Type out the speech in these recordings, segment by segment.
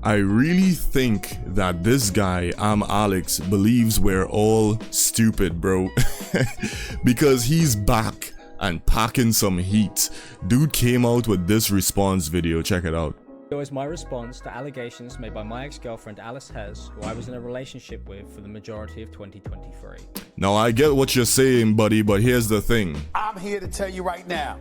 I really think that this guy, ImAllexx, believes we're all stupid, bro. Because he's back and packing some heat. Dude came out with this response video. Check it out. It was my response to allegations made by my ex-girlfriend Alice Hez, who I was in a relationship with for the majority of 2023. Now I get what you're saying, buddy, but here's the thing. I'm here to tell you right now,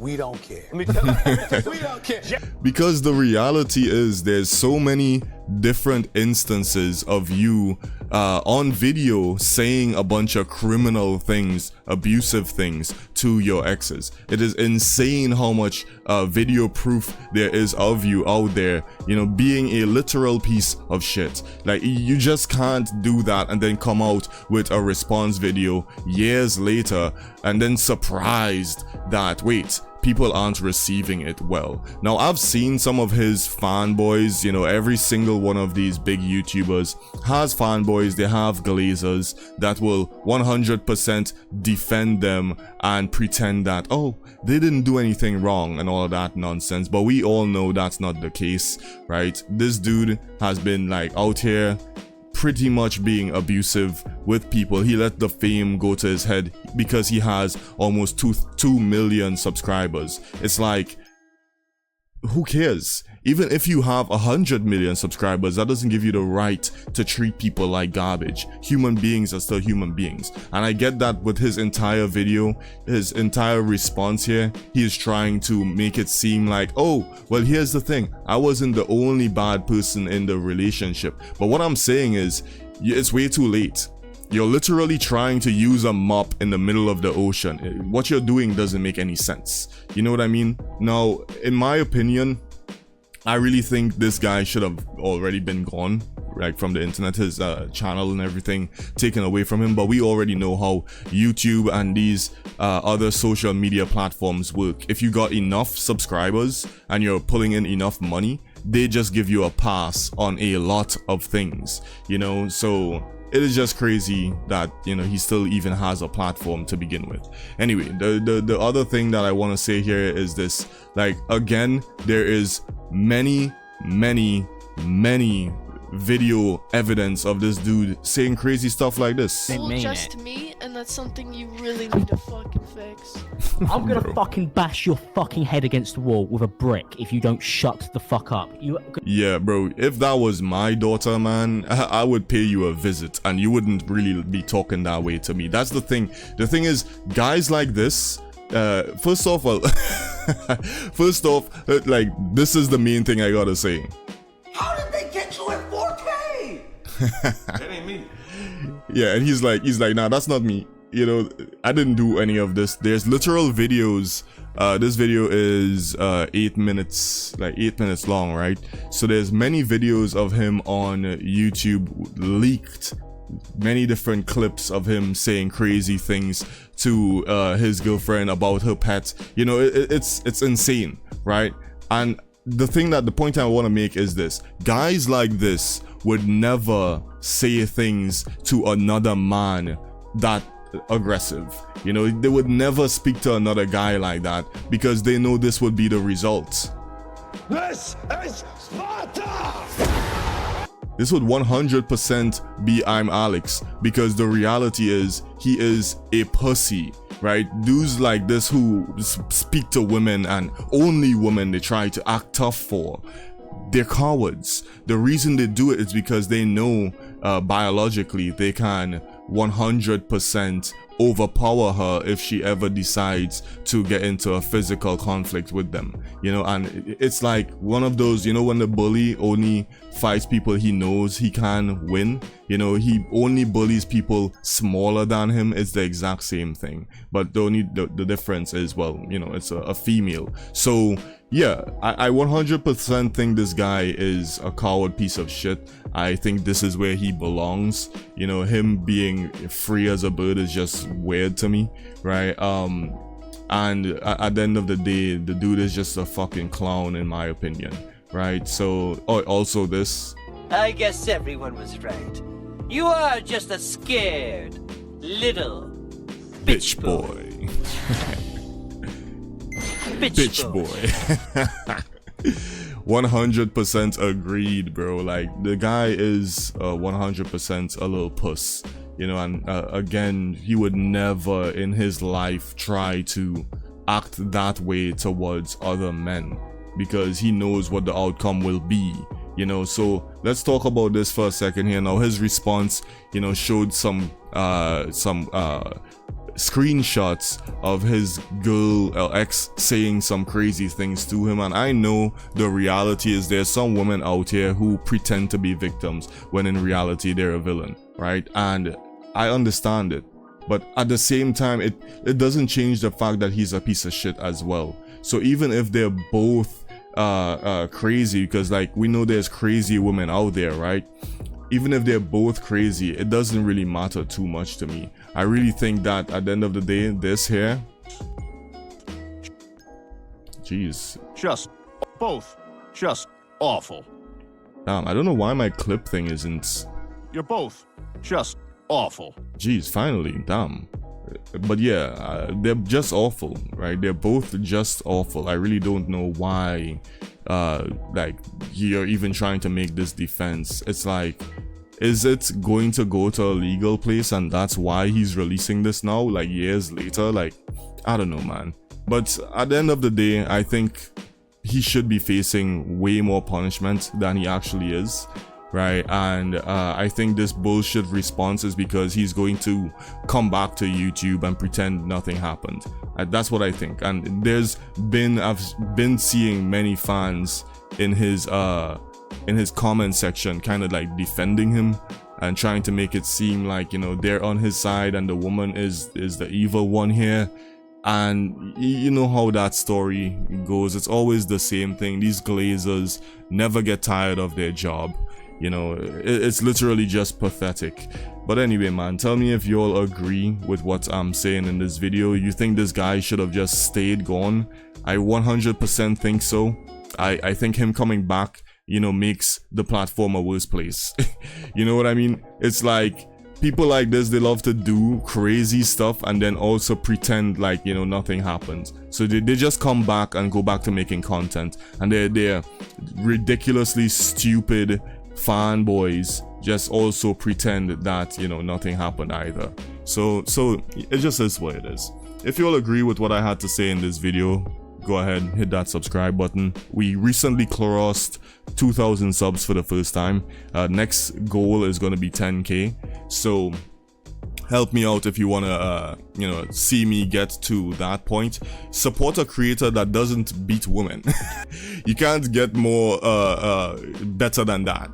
we don't care. We don't care. Because the reality is there's so many different instances of you on video saying a bunch of criminal things, abusive things to your exes. It is insane how much video proof there is of you out there, you know, being a literal piece of shit. Like, you just can't do that and then come out with a response video years later and then surprised that, wait, people aren't receiving it well. Now, I've seen some of his fanboys, you know, every single one of these big YouTubers has fanboys, they have glazers that will 100% defend them and pretend that, oh, they didn't do anything wrong and all of that nonsense. But we all know that's not the case, right? This dude has been like out here pretty much being abusive with people. He let the fame go to his head because he has almost 2 million subscribers. It's like, who cares? Even if you have 100 million subscribers, that doesn't give you the right to treat people like garbage. Human beings are still human beings. And I get that with his entire video, his entire response here, he is trying to make it seem like, oh, well, here's the thing. I wasn't the only bad person in the relationship. But what I'm saying is, it's way too late. You're literally trying to use a mop in the middle of the ocean. What you're doing doesn't make any sense. You know what I mean? Now, in my opinion, I really think this guy should have already been gone, like from the internet, his channel and everything taken away from him. But we already know how YouTube and these other social media platforms work. If you got enough subscribers and you're pulling in enough money, they just give you a pass on a lot of things, you know. So it is just crazy that, you know, he still even has a platform to begin with. Anyway, the other thing that I want to say here is this. Like, again, there is many video evidence of this dude saying crazy stuff like this. Well, just me, and that's something you really need to fucking fix. I'm gonna fucking bash your fucking head against the wall with a brick if you don't shut the fuck up. Yeah, bro, if that was my daughter, man, I would pay you a visit and you wouldn't really be talking that way to me. That's the thing. The thing is, guys like this, first off, like, this is the main thing I gotta say. How did they get you in 4K? That ain't me. Yeah, and he's like, nah, that's not me. You know, I didn't do any of this. There's literal videos. This video is 8 minutes, like 8 minutes long, right? So there's many videos of him on YouTube leaked, many different clips of him saying crazy things to his girlfriend about her pet. You know, it's insane, right? And the point I want to make is this: guys like this would never say things to another man that aggressive. You know, they would never speak to another guy like that because they know this would be the result. This is Sparta! This would 100% be ImAllexx, because the reality is he is a pussy, right? Dudes like this who speak to women and only women they try to act tough for, they're cowards. The reason they do it is because they know biologically they can 100% overpower her if she ever decides to get into a physical conflict with them, you know. And it's like one of those, you know, when the bully only fights people he knows he can win, you know, he only bullies people smaller than him. It's the exact same thing, but the difference is, well, you know, it's a female. So yeah, I 100% think this guy is a coward piece of shit. I think this is where he belongs. You know, him being free as a bird is just weird to me, right? And at the end of the day, the dude is just a fucking clown in my opinion, right? So, oh, also this. I guess everyone was right. You are just a scared little bitch boy. Bitch boy. 100% agreed, bro. Like, the guy is 100% a little puss, you know, and again, he would never in his life try to act that way towards other men because he knows what the outcome will be, you know. So let's talk about this for a second here. Now, his response, you know, showed some screenshots of his girl ex saying some crazy things to him, and I know the reality is there's some women out here who pretend to be victims when in reality they're a villain, right? And I understand it, but at the same time, it doesn't change the fact that he's a piece of shit as well. So even if they're both crazy, because like we know there's crazy women out there, right? Even if they're both crazy, it doesn't really matter too much to me. I really think that at the end of the day, this here, jeez, Just awful. damn, I don't know why my clip thing isn't. You're both just awful. Jeez, finally, damn. But yeah, they're just awful, right? They're both just awful. I really don't know why like you're even trying to make this defense. It's like, is it going to go to a legal place and that's why he's releasing this now, like years later? Like, I don't know, man. But at the end of the day, I think he should be facing way more punishment than he actually is, right? And I think this bullshit response is because he's going to come back to YouTube and pretend nothing happened. That's what I think. And I've been seeing many fans in his comment section kind of like defending him and trying to make it seem like, you know, they're on his side and the woman is the evil one here. And you know how that story goes. It's always the same thing. These glazers never get tired of their job. You know, it's literally just pathetic. But anyway, man, tell me if you all agree with what I'm saying in this video. You think this guy should have just stayed gone? I 100% think so. I think him coming back, you know, makes the platform a worse place. You know what I mean? It's like, people like this, they love to do crazy stuff and then also pretend like, you know, nothing happened. So they just come back and go back to making content, and they're ridiculously stupid fanboys just also pretend that, you know, nothing happened either. So it just is what it is. If you all agree with what I had to say in this video, go ahead, hit that subscribe button. We recently crossed 2,000 subs for the first time. Next goal is going to be 10k, so help me out if you want to you know, see me get to that point. Support a creator that doesn't beat women. You can't get more better than that.